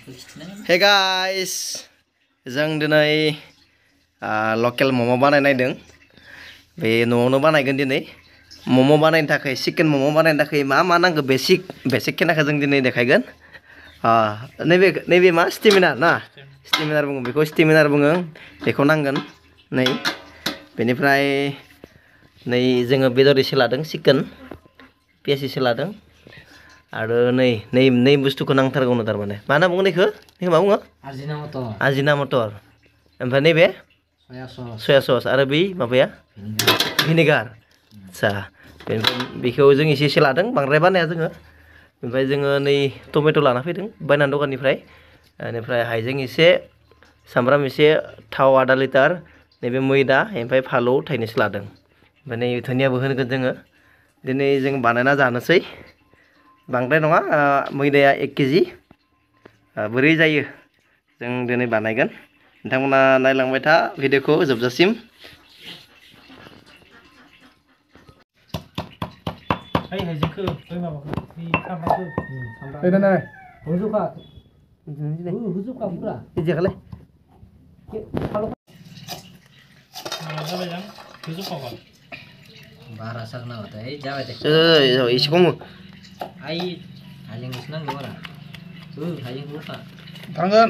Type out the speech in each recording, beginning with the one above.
Hey guys, जों दिनै लकेल मम' बानायनायदों बे न'आवनो बानायगोन दिनै मम' बानायनो थाखाय चिकेन मम' बानायनो थाखाय मा नांगौ बेसिक खेनाखौ जों दिनै देखायगोन नैबे मा स्टेमिनार ना स्टेमिनार बुङो बेखौ स्टेमिनार बुङो बेखौ नांगोन नै बेनिफ्राय नै जोङो बेदर एसे लादों चिकेन पियाज एसे लादों आरो नै बुस्थुखौ नांथारगौनो थारमाने मा होनना बुङो बेखौ मा बुङो आजिना मटर ओमफ्राय नैबे सया सस आरो बै माबाया भिनेगार आच्छा बेखौ जों एसे लादों बांद्राय बानाया जोङो ओमफ्राय जोङो नै टमेट' लाना फैदों बायनानै दखाननिफ्राय बेनिफ्राय हाइजें एसे सामब्राम एसे थाव आधा लिटार नैबे मैदा ओमफ्राय फालौ थाइनैसो लादों ओमफ्राय नै धनियाबो होगोन जोङो दिनै जों बानायना जानोसै बांद्राय नङा मैदाया 1 केजि बोरै जायो जों दिनै बानायगोन नोंथांमोना नायलांबाय था भिडिअखौ जोबजासिम हाइजेंखौ बै माबाखौ बै सामब्रामखौ नै होजोबखा होजोबखाब्रा इदिखालाय जाबाय जां होजोबखाबा बारा सागना होताय जाबाय दे एसे खम आई हाइजेंखौसो नांगौ बारा हाइजेंखौ होखा थांगोन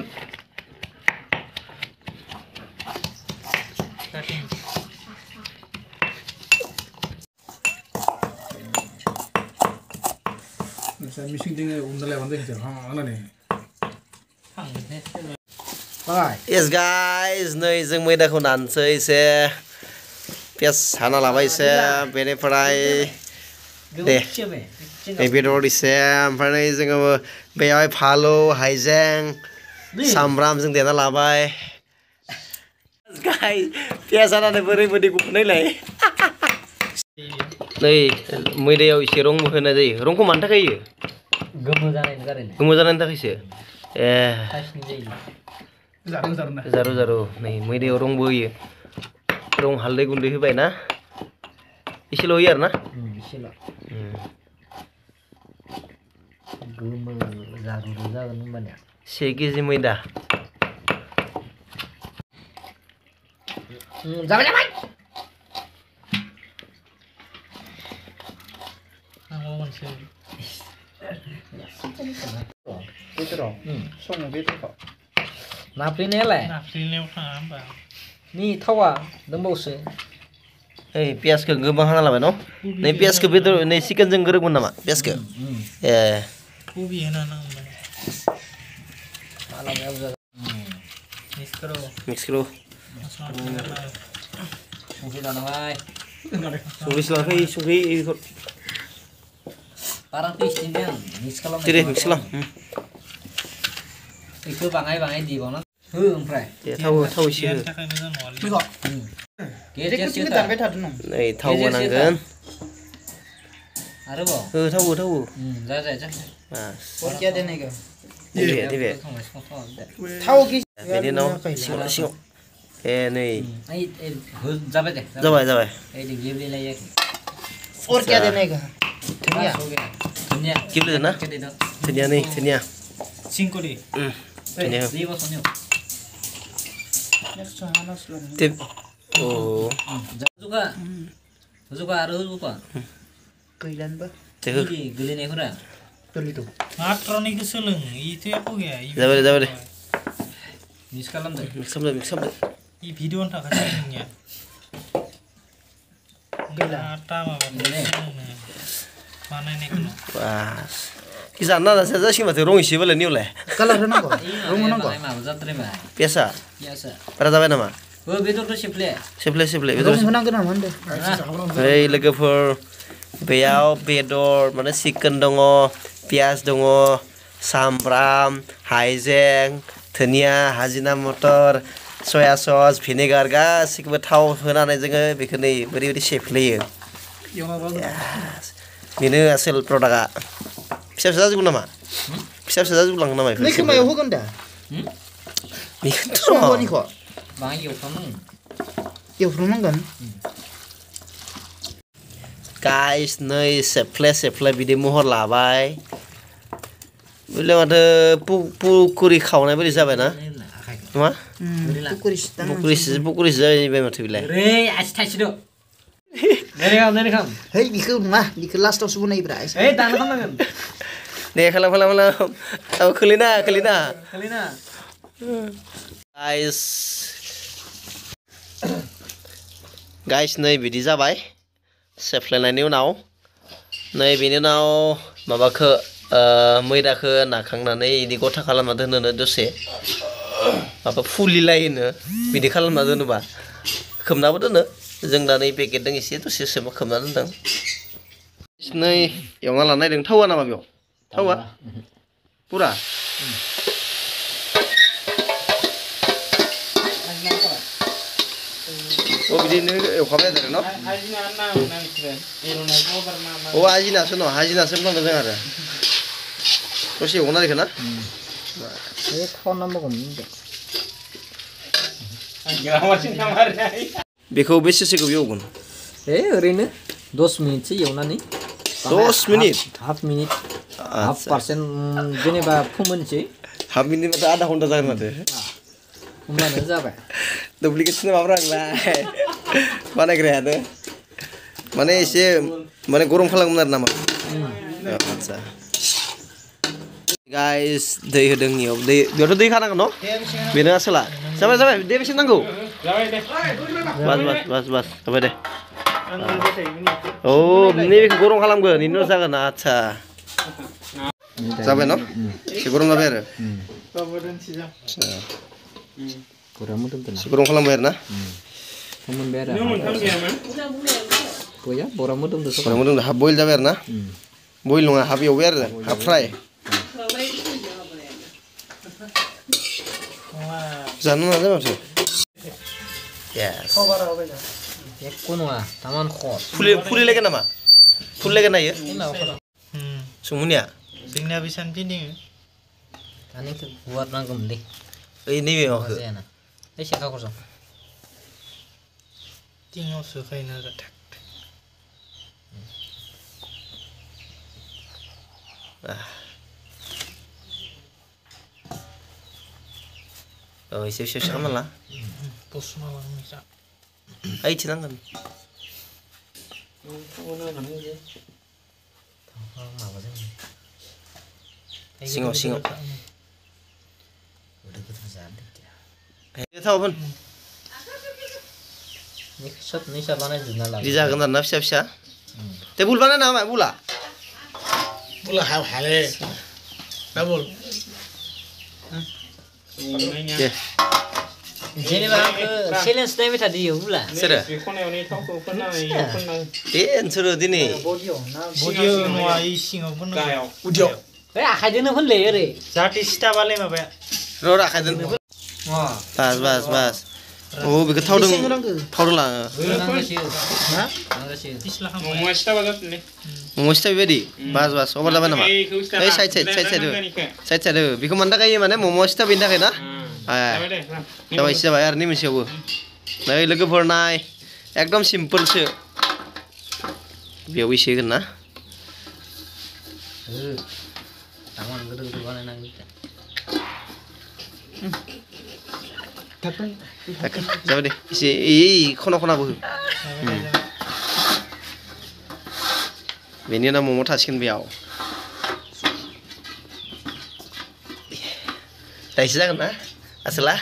मिसिं दिङो उन्दलाय बांद्राय हिसाब हांनानै Yes guys, नै जों मैदाखौ नानसै एसे पियास हाना लाबाय एसे बेनिफ्राय दे बेदर एसे ओमफ्राय जोङो बेयावहाय फालौ हाइजें सामब्राम जों देना लाबाय गाइस पियास हानानै बोरै बोरै गुफुरनायलाय नै मैदायाव एसे रं होनाय जायो रंखौ मानो थाखाय होयो गोमो जानायनि थाखायसो जारु नै मैदायाव रंबो होयो रं हालदै गुन्दै होबाय ना एसेल' होयो आरो ना एसेल' गोमो जारु जागोन होमबानिया 1 केजि मैदा जाबाय नांगौ मोनसे बेदराव सङो बेदरखौ नाफ्लेनायालाय नाफ्लेनायाव थाङा होमबा नि थावा दंबावोसो ओइ पियासखौ गोबां हाना लाबाय न नै पियासखौ बेदर नै चिकेनजों गोरोबगोन नामा पियासखौ ए कबि होना नांबाय मालायाव जागोन मिक्स करो संख्रि लानांबाय संख्रि बारा टेस्टि आं मिक्स जेरै मिक्स खालाम बेखौ बाङाय दिबावना हो ओमफ्राय थाव एसे हो थाखाय मोजां नङा दानबाय थादों नों नै थाव होनांगोन आरोबाव हो थाव जा बास क्या देने का नैबे थाव की बेनि उनाव सिङाव ए नै जाबाय दे जाबाय ए गेब्लेलाय और क्या देने का धनिया धनिया गेब्लेदों ना धनिया सिंकुरि धनिया दै बसन्यो ओ जुका आरो जुका गैलानोबा गोलैनायफोरा गोलैदों मात्रनिखौ सोलों इथ' एख' गैया जाबाय दे मिक्स खालामदो मिक्स खालामदो इ भिडिअनि थाखाय सोलोंनिया गैला आटा माबा बानायनायखौ बास कि जाना जासिगोन माथो रं एसेबालाय निउलाय कालार होनांगौ रं होनांगौ माबा जाद्रायबाय पियासा पियासा बारा जाबाय नामा बेदरखौ सेफ्ले बेदर रं होनांगौ नामा होनदों ओइ लोगोफोर बेयाव बेदर माने चिकेन दङ पियास दङ सामब्राम हाइजें धनिया हाजिना मटर सया सस भिनेगार गासिखौबो थाव होनानै जोङो बेखौ नै बोरै सेफ्लेयो बेनो आसोल प्रडाक्टआ फिसा जाजोबगोन नामा जाजोबलांगोन नामा नै खोमायाव होगोन दा बेखौथ' बाङाय एवफ्रामनांगोन गाइस नै सेफ्ले बिदि महर लाबाय बेलाय माथो पुकुरि खावनाय बायदि जाबायना मा पुकुरिसो जाबाय माथो बेलाय रे आसि थाइसेल' नेरे खाम Hei, biku mah, biku last of sebuah ibra. ओइ दानो खालामनांगोन दे खालाम औ खोलैना खोलिना गाइस नै बिदि जाबाय सेफ्लेनायनि उनाव नै बेनि उनाव माबाखो मैदाखो नाखांनानै इदि गथा खालामना दोननो दसे माबा फुलिलायोनो बिदि खालामना दोनोबा खोबनाबो दोनो जों दा नै पेकेटजों एसे दसे सोमा खोबना दोनदों नै एवना लानो नायदों थावा नामा बेयाव थावा पुरा अ बिदिनो एवखाबाय आरो न' अ हाजिनासो न' हाजिनासो बुंनांगौ जों आरो दसे एवना नायखो ना बेखौ बेसेसो गोबाव एवगोन ओरैनो 10 मिनिटसो एवनानै 10 minute half minute half percent जेनेबा फोमोनसै हाफ मिनिट माथो आधा घन्टा जागोन माथो होमब्लानो जाबाय डुप्लिकेटसो माबा रांलाय बानायग्रायानो माने एसे माने गरम खालामगोन आरो नामा आदसा गाइस दै होदों इयाव दै बेयावथ' दै खानांगोन न' बेनो आसोला जाबाय दे बेसे नांगौ बास जाबाय दे औ नैबेखौ गरम खालामगोन बेनि उनाव जागोन आदसा जाबाय न' एसे गरम जाबाय आरो गरम खालामबाय आरो ना फोमोनबाय आरो गया बरा मोदोमदो हाफ बयल जाबाय आरो ना बयल नङा हाफ एवबाय आरो हाफ फ्राय जानो नाजा माथो एकको नङा तामान खर फुलिलायगोन नामा फुलिलायगोन नायो सुमुनिया जोंनिया बेसेबां फिदिङो दानिखौ गुवार नांगौमोनलै ओइ नैबे माबाखौ जायाना ओइ सेखाखौसो टिङाव सोखायोना जाथाक औ एसे खालामना ला बसना लांनो जा ओइथि नांगोन सिङाव थावबोन सब निसा बानायजोबना ला बिदि जागोन आरो ना फिसा दे बुल बानाय नामा बुला हाले डाबल दे जेनेबा आंखो चेलेन्ज नायबाय थादो बुला सोरो खनायावनो थावखौ फोननानै फोननानै दे नोंसोरो दिनै बडियाव नङा इ सिङाव फोननांगौ उदियाव ओइ आखाइजोंनो फोनलै ओरै जाहाथे सिथाबालाय माबाया र' आखाइजों बास औ बेखौ थावदों लाङो म'म'आ सिथाबा जाफिनलै मम' सिथाव बेबायदि बास अभार जाबाय नामा ओइ साइड बेखौ मानो थाखाय माने मम' सिथाव बेनि थाखाय ना जाबाय आरो नै मोनसेयावबो नै लोगोफोर नाय एकदम सिम्पोलसो बेयाव एसे होगोन ना तामान गोदो बानायनांगौ जाबाय दे एसे खनाबो हो बेनि उनाव मम' थासिगोन बेयाव दाइसे जागोन ना आसोला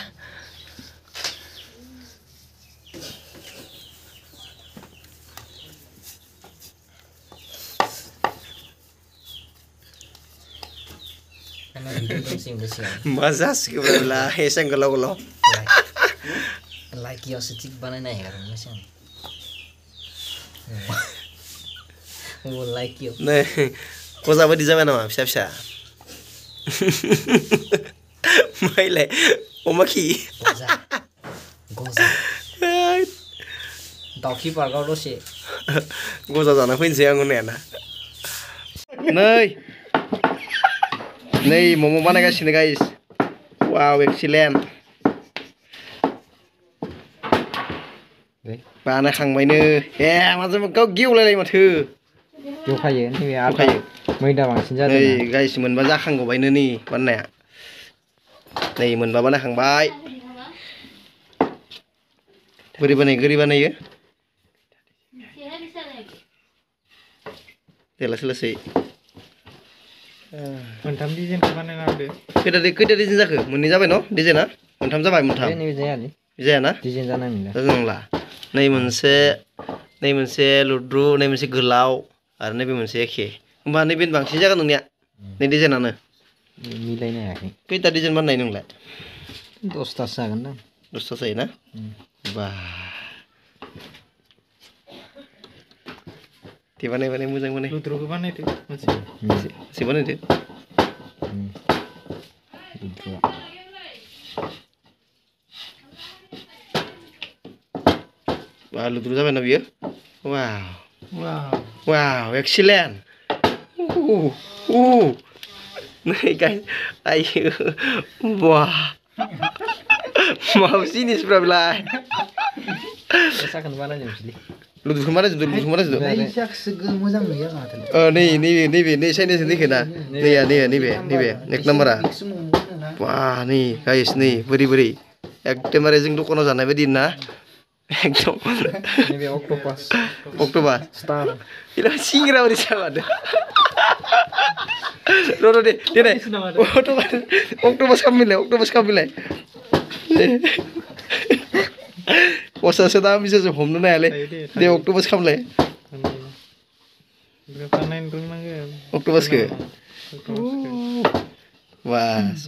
मा जासिगोन बेला एसे गोलाव लाइकियावसो थिग बानायनो नागिरगासिनो लाइकियाव नै गजा बायदि जाबाय नामा फिसा माइलाय अमा खि गजा दाउखि पार्कआव दसे गजा जाना फैनोसै आं होननायाना नै मम' बानायगासिनो गाइस वाव एक्सिलेन्ट बानायखांबायनो माजों गेवलायलाय माथो जखायो नैबे आटा जखायो। मैदा बांसिन जादों नै गाइस मोनबा जाखांगौबायनो नै बानायनाया नै मोनबा बानायखांबाय बोरै बानायो दे लासै लासै मोनथाम डिजाइनखौ बानायना होदो खैथा डिजाइन जाखो मोननै जाबाय न' डिजाइना मोनथाम जाबाय मोनथाम नैबे जायालै जायाना डिजाइन जानाय नंला जानांला नै मोनसे लुद्रु नै मोनसे गोलाव आरो नैबे मोनसे एखे होमबा नैबे बांसिन जागोन नोंनिया नै डिजाइनानो मिलायनो हायाखै खैथा डिजाइन बानायनाय नोंलाय 10थासो जागोनदां 10था जायोना बा दे बानाय मोजां बानाय लुद्रुखौ बानायदो मोनसे एसे बानायदो बा लुद्रु जाबायना बियो वाव एक्सिलेन्ट नै गाइस आयो बा मा जिनिसफ्रा बेलाय साखोन बानायजोबसैलै लुद्रुखौ बानायजोबदो मोजां नुयो माथो नै चाइनिस निखौ ना नैबे एक नाम्बारा बा नै गाइस नै बोरै एकदमबारे जों दखानाव जानाय बायदि ना एकदम नैबे अक्ट'पास स्टार इला सिंग्रा बायदि जाबादो र' दे देनाय अक्ट'पास खालामबिलाय पचाससो दाम बिसोरसो हमनो नायालै दे अक्ट'पास खालामलाय बानायनो रोंनांगोन अक्ट'पासखौ बास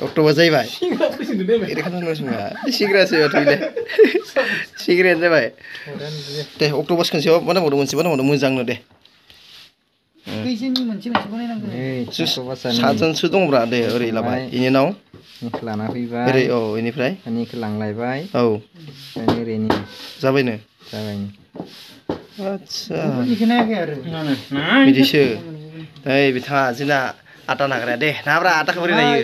अक्ट'पास जाहैबाय सिंग्रासो सिंग्रायानो जाबाय दे अक्ट'पास खनसेयाव बानायबावदो मोनसे बानायबावदो मोजांनो दे खैजोननि मोनसे बानायनांगोन सातजनसो दंब्रा दे ओरै लाबाय इनि उनाव लाना फैबाय ओरै औ इनिफ्राय बेनिखौ लांलायबाय औ ओरैनि जाबायनो आदसा बिदिसो ओइ बिथाङा जोंना आटा नाग्राया दे नाब्रा आटाखौ बोरै नायो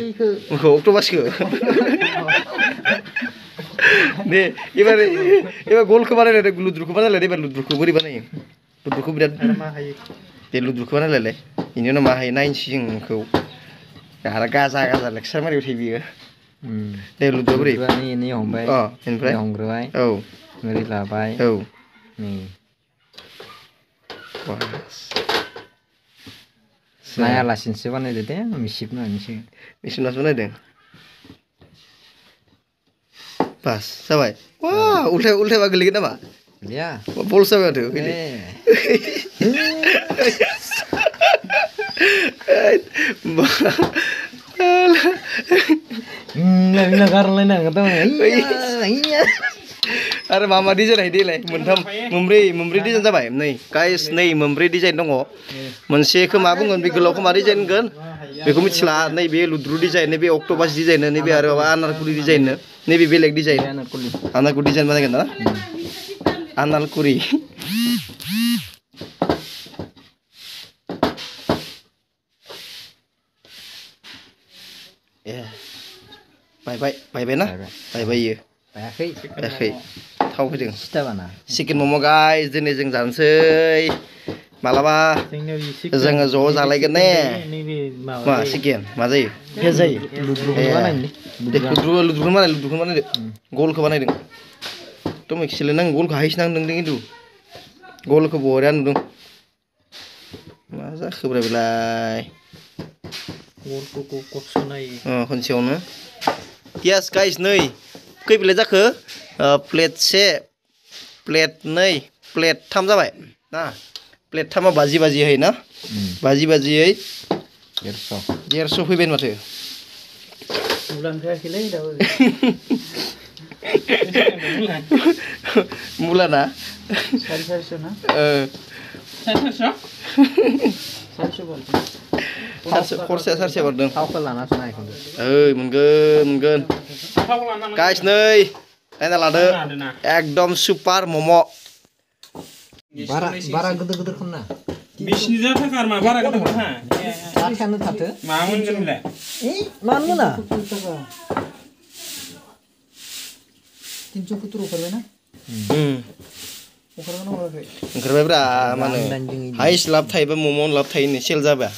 मोखौ अक्ट'पासखौ दे एबार गलखौ बानायलाय दे लुद्रुखौ बानायलाय एबार लुद्रुखौ बोरै बानायो लुद्रुखौ बिराद दे लुद्रुखौ बानायलायलाय बेनि उनाव मा हायो नायनोसै जों नोंखौ आरो गाजा लेक्सार मारिबाय थायो बियो दे लुद्रुआ बोरै हमबाय बेनिफ्राय हमग्रोबाय औ ओरै लाबाय औ नै नायालासिनोसो बानायदो दे मिसिबनानैसो मिसिनासो बानायदों बास जाबाय वा उल्थायबा गोलैगोन नामा गैया बल्स जाबाय माथो फैदो आरो मा डिजाइन हाय देलाय मोनब्रै डिजाइन जाबाय नै गाइस नै मोनब्रै डिजाइन दङ मोनसेखौ मा बुंगोन बे गोलावखौ मा डिजाइन होनगोन बेखौ मिथिला नैबे लुद्रु डिजाइन नैबे अक्ट'पास डिजाइन नैबे आरो माबा आनारकुलि डिजाइन नैबे बेलेग डिजाइन आनारकुलि डिजाइन बानायगोन ना आनारकुलि ए बायबायना बायबायो बायाखै थाव फैदों चिकेन मम' गाइस दिनै जों जानोसै मालाबा जोङो ज' जालायगोन ने मा चिकेन मा जायो भेज जायो लुद्रुखौ बानायदो गलखौ बानायदों एकदम एक्सिलेन्ट आं गलखौ हाइस नांदों खिन्थु गलखौ बरिया नुदों मा जाखोब्रा बेलाय खनसेयावनो पियास गाइस नै खै प्लेट जाखो प्लेटसे प्लेट नै प्लेट 3 जाबाय ना प्लेट 3आव 50 होयो ना 50यै 150 फैबाय माथो मुलाना 400 ना 400 खरसाया 400 बारदों थावखौ लानासो नायखौ ओइ मोनगोन गाइस नै नायना लादो एकदम सुपार मम' बारा गिदिर खालामना बिसनि थाखा आरो मा बारा गोदान हा लाखायानो थाथो मा मोनगोन होनलाय मानो मोना 370 ओंखारबाय ना ओंखारबायब्रा मा होनो हाइस लाब थायोबा मम'आवनो लाब थायोनो सेल जाबा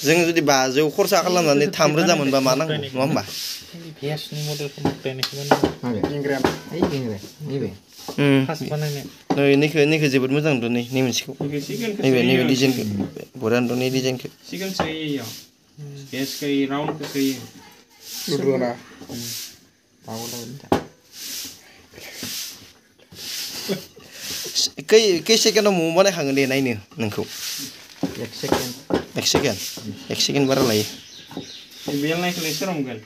जों जुदि 500 खरसा खालामनानै 3 रोजा मोनबा मा नांगौ नङा होमबा भेजनि मडेलखौ बानायनायखौबो फार्स्ट बानायनाय नैखो जोबोद मोजां नुदों नै मोनसेखौ नैबे डिजाइनखौ बरिया नुदों नै डिजाइनखौ चिकेन चाहिए भेज का ये राउंड का चाहिए सुद्रना कै सेकेन्डआव मम' बानायखाङो दे नायनो नोंखौ 1 सेकेन्ड 1 सेकेन्ड बारा लायो ये बेल नहीं खिले शर्म गल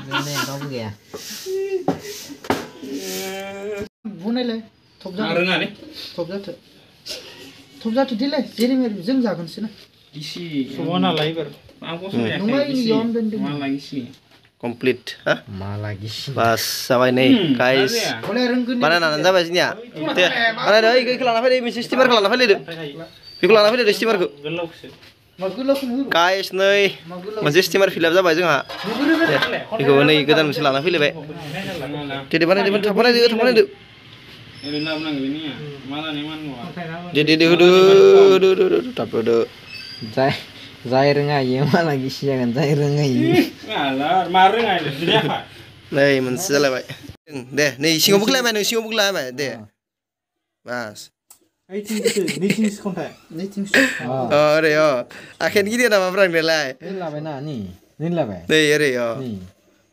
बेलनाय रावबो गैया बनायलाय थब जा रोङा ने थब जाथ'दिलाय जेरै मेरै जों जागोनसो ना isi semua nalar ber aku sudah नङा इयावनो दोनदों malah isi कमप्लिट हा मा लागि बास जाबाय नै गाइस हले रोंगोन बानायनानै जाबाय जोंनिया दे बानायदो ओइ गैखौ लाना फैदो मोनसे स्टिमारखौ लाना फैलायदो बेखौ लाना फैदो स्टिमारखौ गोलावसो मा गोलावखौनो हो गाइस नै मोनसे स्टिमार फिलआप जाबाय जोंहा बेखौ नै गोदान मोनसे लाना फैलायबाय दे बानायदो थाब बानायदो ini lah menang ini ya malah nih man दे होदो थाब होदो जाय रोङा इयो मा लागि जागोन जाय रोङा इयो alah marah nggak itu dia apa नै मोनसे जालायबाय दे नै सिङाव बुख्लायबाय नों सिङाव बुख्लायबाय दे बास नैथिंसो खन्थाइ ओरै आखाइनो गिदिर नामा ब्रांदेलाय नै लाबायना नै लाबाय नै ओरै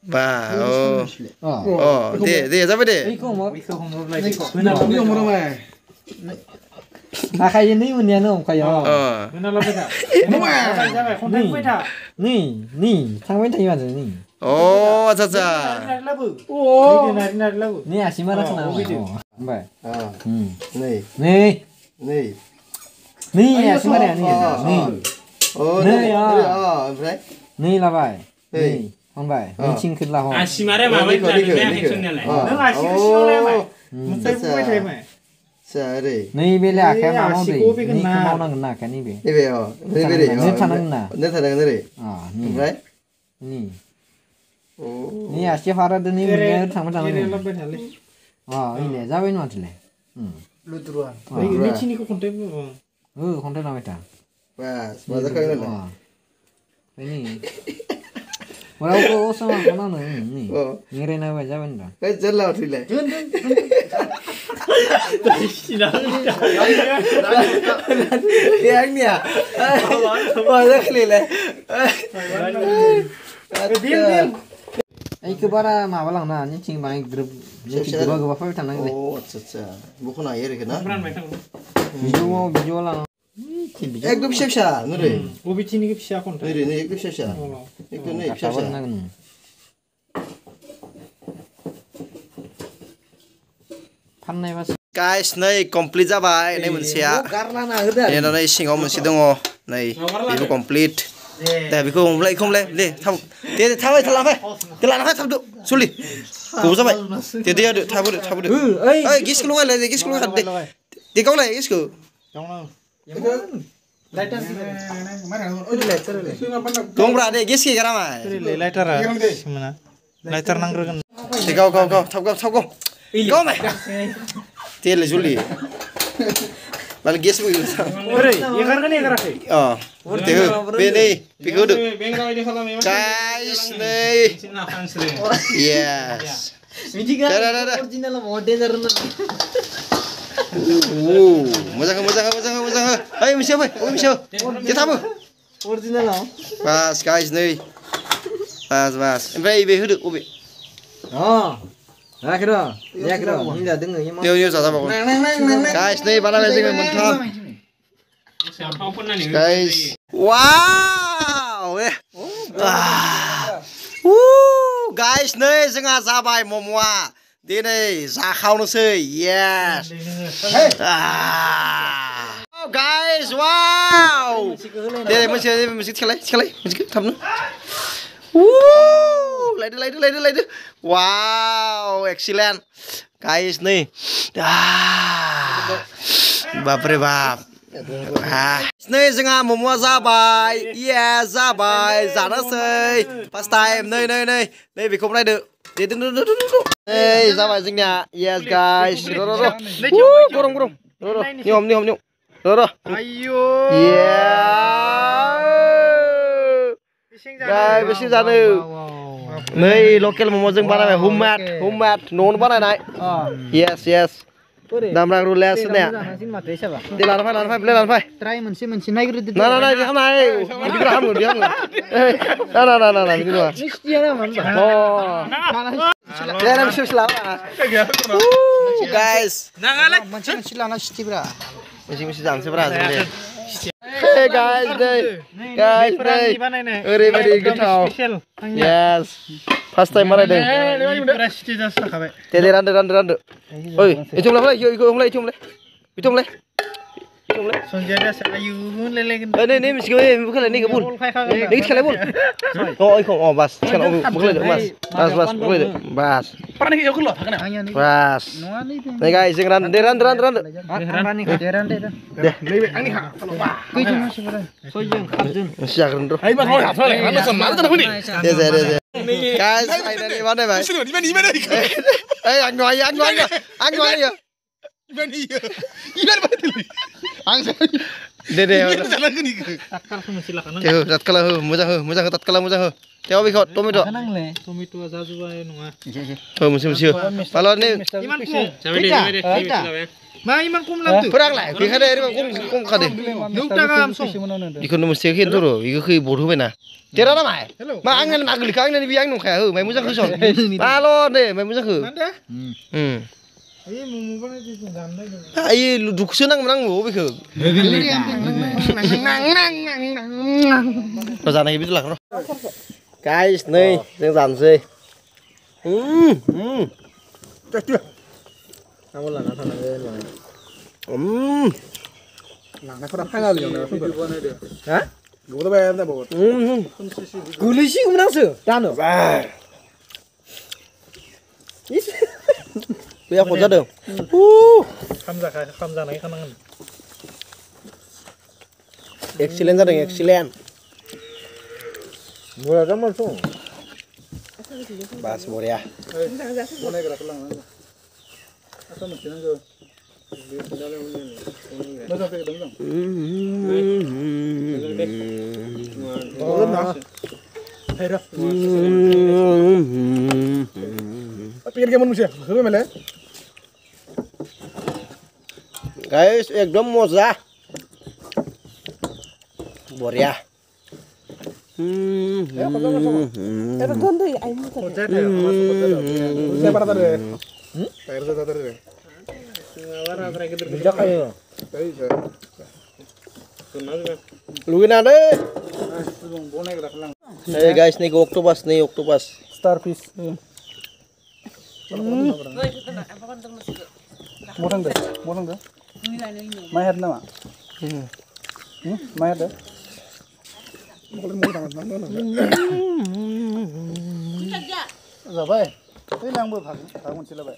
बा दे जाबाय दे बेखौ होना आखाइ नै मोननायानो अंखायो होना लाबाय था जाबाय खन्थाइ फैबाय था नै थांबाय थायो माथो नै आच्छा लाबो नारि लाबो नै आसिमा राखना ओमफ्राय नै आसिमा रे ओमफ्राय नै लाबाय नै हमबाय नोंथिं खोला हम asimare mama itu ada action lah नों आसिखौ सिङाव लायबाय मोनसे फैबाय थायोमोन ओरै नै बेले आखाया मावदो नै मावनांगोन ना आखाया नैबे नैबे नैबे नै थानांगोन ना थानांगोन ओरै ओमफ्राय नै अ नै आसि हारा दोनै मोननाया थांबाय थानांगोन लाबाय थालै इले जाबाय माथोले लुद्रुआ नैथिंनिखौ खन्थाइ खन्थाइ लाबाय था बास मजा खागोन नै Walaupun sama kono nih. Ngirin apa aja benda. Jelas tidak. Yang ni ah. Masa kelile. Diam. Iku bara mawalang na nyicing bang grup nyicing gua apa tanang deh. Oh, अच्छा. Bukan air kena. Video lang. एकदम फिसा नोरै बबेथिंनिखौ फिसा खन्थाइ ओरै नै एकदम फिसा एकदम नै फिसा फाननाय बास गाइस नै कमप्लिट जाबाय नै मोनसेया गारलाना होदो एनो नै सिङाव मोनसे दङ नै बेबो कमप्लिट दे बेखौ हमलाय दे थाब दे थाबाय लाबाय दे लाना फै थाबदो सलि गोबाव जाबाय दे होदो थाब होदो ओइ गेसखौ लगायलाय दे गेसखौ लगाय दे गावलाय गेसखौ लाइटर दंब्रा दे गेस गैया नामा लाइटारा सिमना लाइटार नांग्रोगोन दे गाव गाव माय तेले जुलि माल गेस बो ओरै एगाराखै दे बे नै बेखौ होदो गाइस नै यस मिथिगा ओरिजिनल मडेल जरना मोजां ओइ मोनसे फै दे थाबो ओरिजिनल बास गाइस नै बास ओमफ्राय बे होदो अबे राखेर हिंदा दोङो देउ जाजाबावगोन गाइस नै बानायबाय जोङो मोनथाम गाइस वाव गाइस नै जोंहा जाबाय मम'आ दिनै जाखावनोसै यस गाइस वाव दे मोनसे खेलाय मोनसे थाबनो लायदो वाव एक्सिलेन्ट गाइस नै बापरे बाप नै जोंहा मम'आ जाबाय यस जाबाय जानोसै फार्स्ट टाइम नै बेखौ नायदो दे नै जाबाय जोंनिया yes guys र गरम गरम र नियम र आयौ गाय बेसे जानो नै लकेल मम जों बानायबाय हममेड न'आवनो बानायनाय yes दामरा रुलेस ने दे लाना फै ट्राइ मोनसे नायग्रोदो ना बिदि हामो बिदि हामो ना बिदि नङा मिस्टिया ना मानबा दे ना बिसोर लाबा गाइस नाङालै मोनसे लाना सिटिब्रा मोनसे जानोसैब्रा जों Hey guys, नै ओरैबायदि गोथाव yes first time बानायदों पुरा सिटि जास जाखाबाय दे रानदो ओइ इथुमलाय सनजिया दास आयु होनलायलायगोन नै मिसिगौ बुखलाय नै बुल नै खेलाय बुल अ बास खेलाव बुखलायदो बास बुखलायदो बास पानि याव खल थागोन बास नै गाइस जों रानदो दे रानदो राननि देरान दे नैबे आंनि हा खैजोन मानसिफोरा सयजोन खातजोन जागोन र आइ बार हाथाले हानो सन मानो जाना फैनि दे गाइस फाइनालि बानायबाय ओइ आं नहायो इबार बायदि आं दे जालागोन इखो तात्कालखौ मोनसे लाखानांगोन दे तात्काला हो मोजां हो तात्काला मोजां हो तेव बेखौ टमेट' नांले टमेट'आ जाजुबाय नङा हो मोनसे पालो नै इमान खम मा इमान खम लांदो फोरांलाय बेखायनो ओरैबा खम खादो 9 टाका आम सं बेखौनो मोनसे खिन्थु र' बेखौ खै बद होबायना तेरा ना मा आंनि मागोलिखा आंनि बे आंनि नंखाया हो माय मोजां होसन माल' दे माय मोजां हो ए मम बानायदो जों जाननाय दं आइ दुखुसो नांगोन आंबो बेखौ जानाय बिदि लाखर गाइस नै जों जानोसै आंबो लाना थानांगोन लांनायफोरा फाइनाल एवनाया फैबाय हा गोबाव जाबाय आरो दाबाव गोलैसिगौमोन आंसो दानो बे आखल जादों खाम जानाय खानांगोन एक्सिलेन्ट जादों एक्सिलेन्ट बरा जामाल सं बास बरिया बनायग्राखौ लांनांगौ आसा मोनथिनांगौ मोजां फैदों पेकेट केमन मोनसे होबाय माले गाइस एकदम मजा बरिया लुगैना दे नै गाइस नै अक्ट'पास स्टार फिश मोजांदो माइ हेड नामा माइ हेड जाबाय बै आंबो भाग मोनसे लाबाय